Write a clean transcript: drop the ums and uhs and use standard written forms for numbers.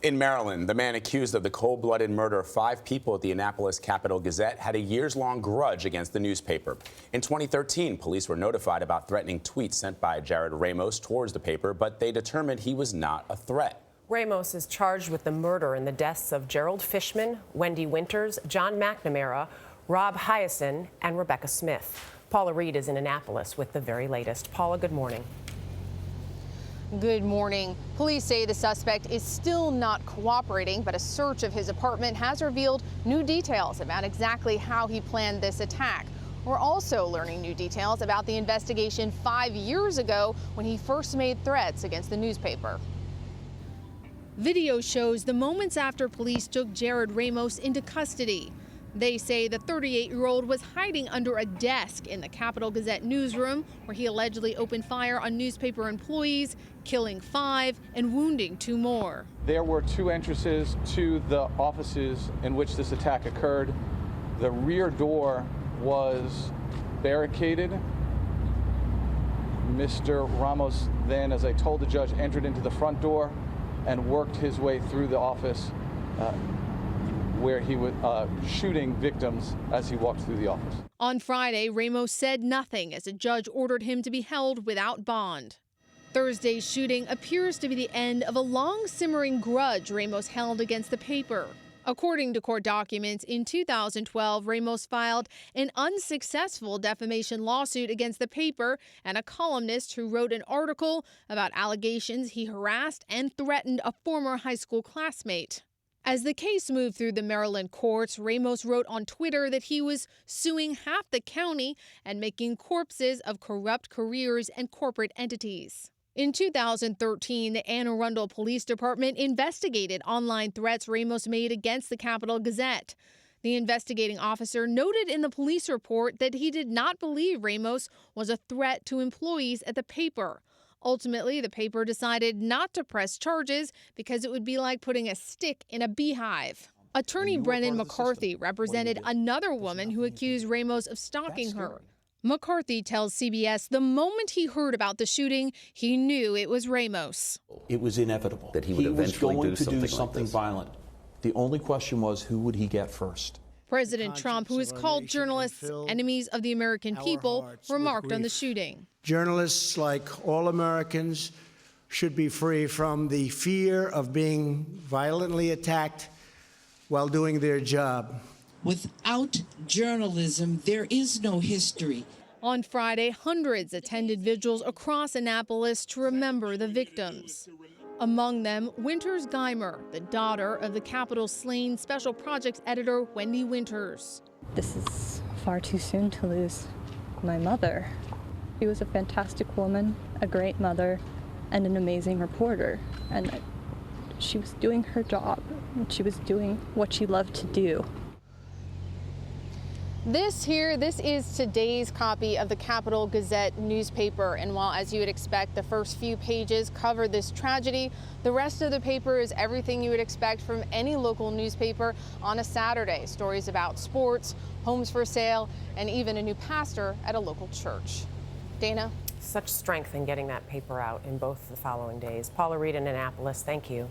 In Maryland, the man accused of the cold-blooded murder of 5 people at the Annapolis Capital Gazette had a years-long grudge against the newspaper. In 2013, police were notified about threatening tweets sent by Jarrod Ramos towards the paper, but they determined he was not a threat. Ramos is charged with the murder and the deaths of Gerald Fishman, Wendy Winters, John McNamara, Rob Hyacin, and Rebecca Smith. Paula Reid is in Annapolis with the very latest. Paula, good morning. Good morning. Police say the suspect is still not cooperating, but a search of his apartment has revealed new details about exactly how he planned this attack. We're also learning new details about the investigation 5 years ago when he first made threats against the newspaper. Video shows the moments after police took Jarrod Ramos into custody. They say the 38-year-old was hiding under a desk in the Capital Gazette newsroom, where he allegedly opened fire on newspaper employees, killing 5 and wounding 2 more. There were 2 entrances to the offices in which this attack occurred. The rear door was barricaded. Mr. Ramos then, as I told the judge, entered into the front door and worked his way through the office where he was shooting victims as he walked through the office. On Friday, Ramos said nothing as a judge ordered him to be held without bond. Thursday's shooting appears to be the end of a long simmering grudge Ramos held against the paper. According to court documents, in 2012, Ramos filed an unsuccessful defamation lawsuit against the paper and a columnist who wrote an article about allegations he harassed and threatened a former high school classmate. As the case moved through the Maryland courts, Ramos wrote on Twitter that he was suing half the county and making corpses of corrupt careers and corporate entities. In 2013, the Anne Arundel Police Department investigated online threats Ramos made against the Capital Gazette. The investigating officer noted in the police report that he did not believe Ramos was a threat to employees at the paper. Ultimately, the paper decided not to press charges because it would be like putting a stick in a beehive. Attorney Brennan McCarthy represented another woman who accused Ramos of stalking her. McCarthy tells CBS the moment he heard about the shooting, he knew it was Ramos. It was inevitable that he would eventually do something something like violent. The only question was, who would he get first? President Trump, who has called journalists enemies of the American people, remarked on the shooting. Journalists, like all Americans, should be free from the fear of being violently attacked while doing their job. Without journalism, there is no history. On Friday, hundreds attended vigils across Annapolis to remember the victims. Among them, Winters Geimer, the daughter of the Capitol's slain special projects editor Wendy Winters. This is far too soon to lose my mother. She was a fantastic woman, a great mother, and an amazing reporter. And she was doing her job, and she was doing what she loved to do. This is today's copy of the Capital Gazette newspaper, and while, as you would expect, the first few pages cover this tragedy, the rest of the paper is everything you would expect from any local newspaper on a Saturday. Stories about sports, homes for sale, and even a new pastor at a local church. Dana? Such strength in getting that paper out in both the following days. Paula Reid in Annapolis, thank you.